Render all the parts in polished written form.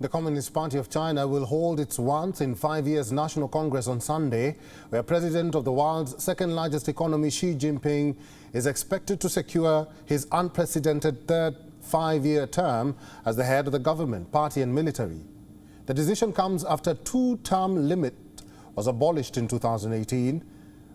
The Communist Party of China will hold its once in 5 years National Congress on Sunday, where President of the world's second largest economy, Xi Jinping, is expected to secure his unprecedented third 5-year term as the head of the government, party and military. The decision comes after two-term limit was abolished in 2018,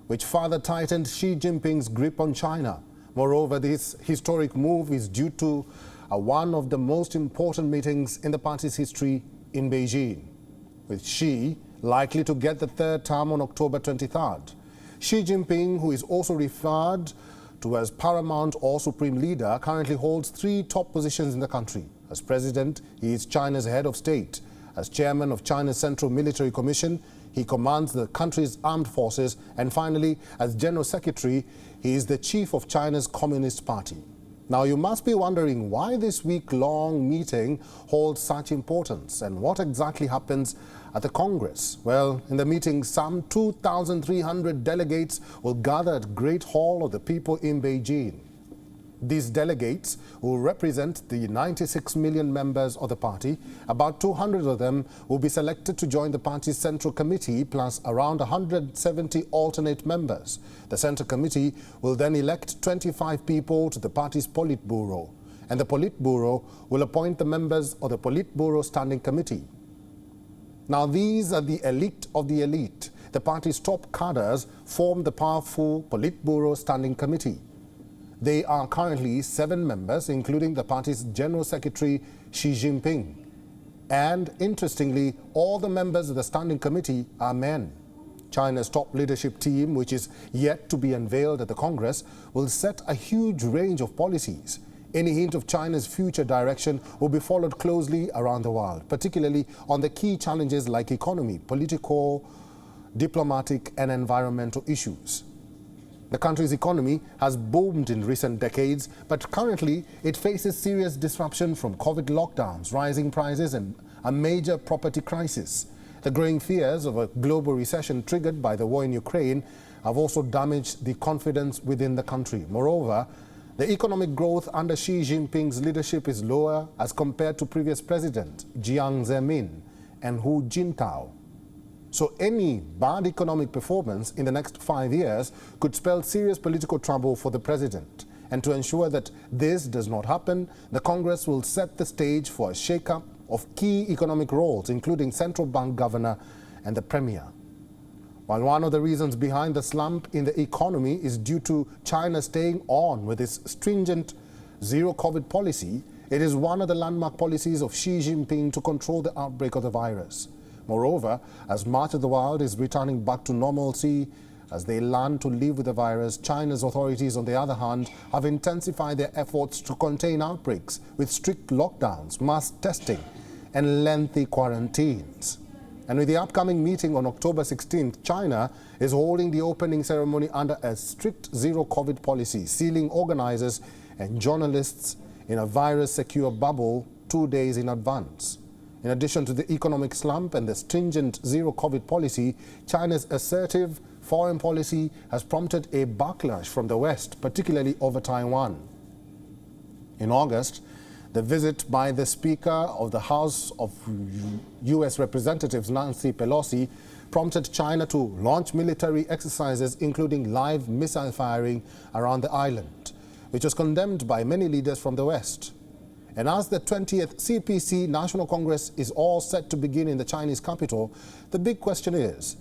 which further tightened Xi Jinping's grip on China. Moreover, this historic move is due to one of the most important meetings in the party's history in Beijing, with Xi likely to get the third term on October 23rd. Xi Jinping, who is also referred to as paramount or supreme leader, currently holds 3 top positions in the country. As president, he is China's head of state. As chairman of China's Central Military Commission, he commands the country's armed forces. And finally, as general secretary, he is the chief of China's Communist Party. Now, you must be wondering why this week-long meeting holds such importance and what exactly happens at the Congress. Well, in the meeting, some 2,300 delegates will gather at Great Hall of the People in Beijing. These delegates will represent the 96 million members of the party. About 200 of them will be selected to join the party's Central Committee, plus around 170 alternate members. The Central Committee will then elect 25 people to the party's Politburo, and the Politburo will appoint the members of the Politburo Standing Committee. Now, these are the elite of the elite. The party's top cadres form the powerful Politburo Standing Committee. They are currently 7 members, including the party's General Secretary, Xi Jinping. And interestingly, all the members of the Standing Committee are men. China's top leadership team, which is yet to be unveiled at the Congress, will set a huge range of policies. Any hint of China's future direction will be followed closely around the world, particularly on the key challenges like economy, political, diplomatic, and environmental issues. The country's economy has boomed in recent decades, but currently it faces serious disruption from COVID lockdowns, rising prices, and a major property crisis. The growing fears of a global recession triggered by the war in Ukraine have also damaged the confidence within the country. Moreover, the economic growth under Xi Jinping's leadership is lower as compared to previous presidents Jiang Zemin and Hu Jintao. So any bad economic performance in the next 5 years could spell serious political trouble for the president. And to ensure that this does not happen, the Congress will set the stage for a shake-up of key economic roles, including central bank governor and the premier. While one of the reasons behind the slump in the economy is due to China staying on with its stringent zero-COVID policy, it is one of the landmark policies of Xi Jinping to control the outbreak of the virus. Moreover, as much of the world is returning back to normalcy as they learn to live with the virus, China's authorities, on the other hand, have intensified their efforts to contain outbreaks with strict lockdowns, mass testing, and lengthy quarantines. And with the upcoming meeting on October 16th, China is holding the opening ceremony under a strict zero-COVID policy, sealing organizers and journalists in a virus-secure bubble 2 days in advance. In addition to the economic slump and the stringent zero-COVID policy, China's assertive foreign policy has prompted a backlash from the West, particularly over Taiwan. In August, the visit by the Speaker of the House of U.S. Representatives, Nancy Pelosi, prompted China to launch military exercises, including live missile firing around the island, which was condemned by many leaders from the West. And as the 20th CPC National Congress is all set to begin in the Chinese capital, the big question is,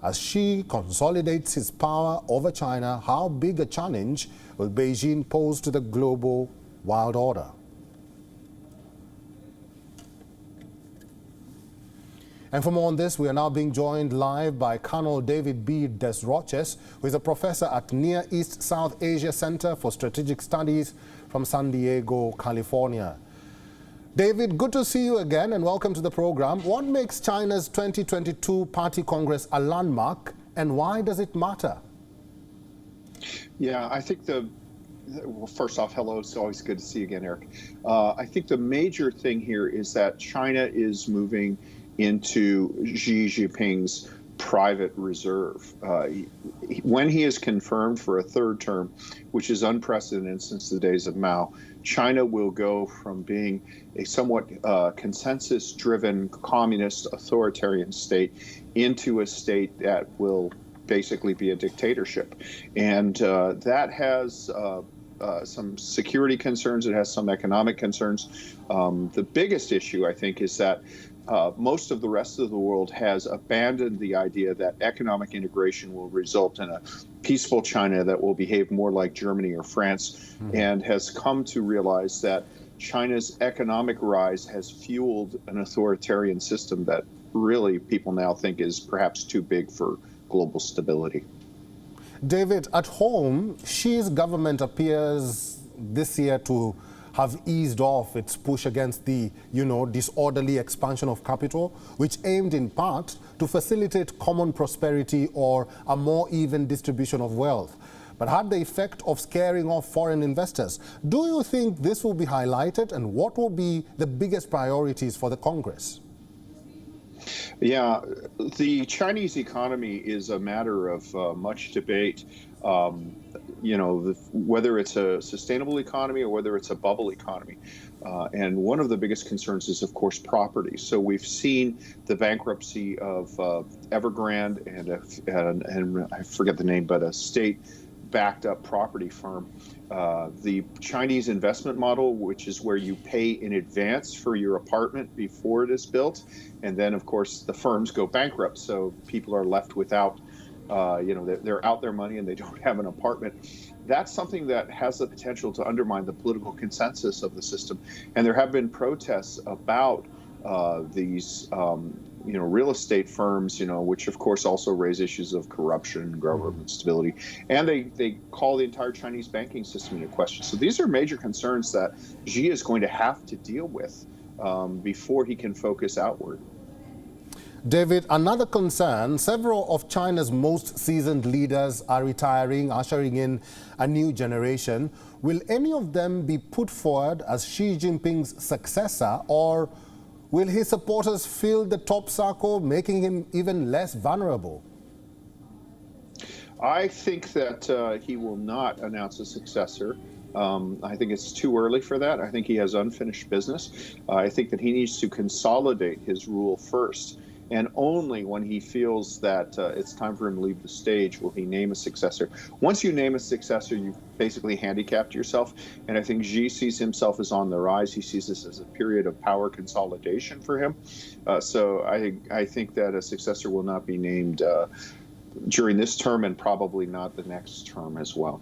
as Xi consolidates his power over China, how big a challenge will Beijing pose to the global world order? And for more on this, we are now being joined live by Colonel David B. Desroches, who is a professor at Near East South Asia Center for Strategic Studies from San Diego, California. David, good to see you again and welcome to the program. What makes China's 2022 Party Congress a landmark, and why does it matter? Yeah, I think well, first off, hello, it's always good to see you again, Eric. I think the major thing here is that China is moving into Xi Jinping's private reserve. When he is confirmed for a third term, which is unprecedented since the days of Mao, China will go from being a somewhat consensus-driven communist authoritarian state into a state that will basically be a dictatorship. And that has some security concerns. It has some economic concerns. The biggest issue, I think, is that most of the rest of the world has abandoned the idea that economic integration will result in a peaceful China that will behave more like Germany or France, and has come to realize that China's economic rise has fueled an authoritarian system that really people now think is perhaps too big for global stability. David, at home, Xi's government appears this year to have eased off its push against the, disorderly expansion of capital, which aimed in part to facilitate common prosperity or a more even distribution of wealth, but had the effect of scaring off foreign investors. Do you think this will be highlighted, and what will be the biggest priorities for the Congress? Yeah, the Chinese economy is a matter of much debate. Whether it's a sustainable economy or whether it's a bubble economy. And one of the biggest concerns is, of course, property. So we've seen the bankruptcy of Evergrande and I forget the name, but a state-backed up property firm. The Chinese investment model, which is where you pay in advance for your apartment before it is built, and then, of course, the firms go bankrupt, so people are left without they're out their money and they don't have an apartment. That's something that has the potential to undermine the political consensus of the system. And there have been protests about these, real estate firms, which of course also raise issues of corruption and government stability. And they call the entire Chinese banking system into question. So these are major concerns that Xi is going to have to deal with before he can focus outward. David, another concern, several of China's most seasoned leaders are retiring, ushering in a new generation. Will any of them be put forward as Xi Jinping's successor, or will his supporters fill the top circle, making him even less vulnerable? I think that he will not announce a successor. I think it's too early for that. I think he has unfinished business. I think that he needs to consolidate his rule first. And only when he feels that it's time for him to leave the stage will he name a successor. Once you name a successor, you've basically handicapped yourself. And I think Xi sees himself as on the rise. He sees this as a period of power consolidation for him. So I think that a successor will not be named during this term, and probably not the next term as well.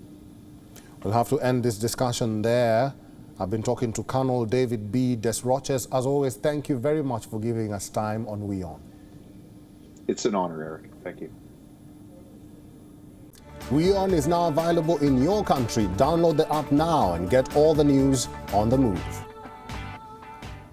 We'll have to end this discussion there. I've been talking to Colonel David B. Desroches. As always, thank you very much for giving us time on WION. It's an honor, Eric. Thank you. WION is now available in your country. Download the app now and get all the news on the move.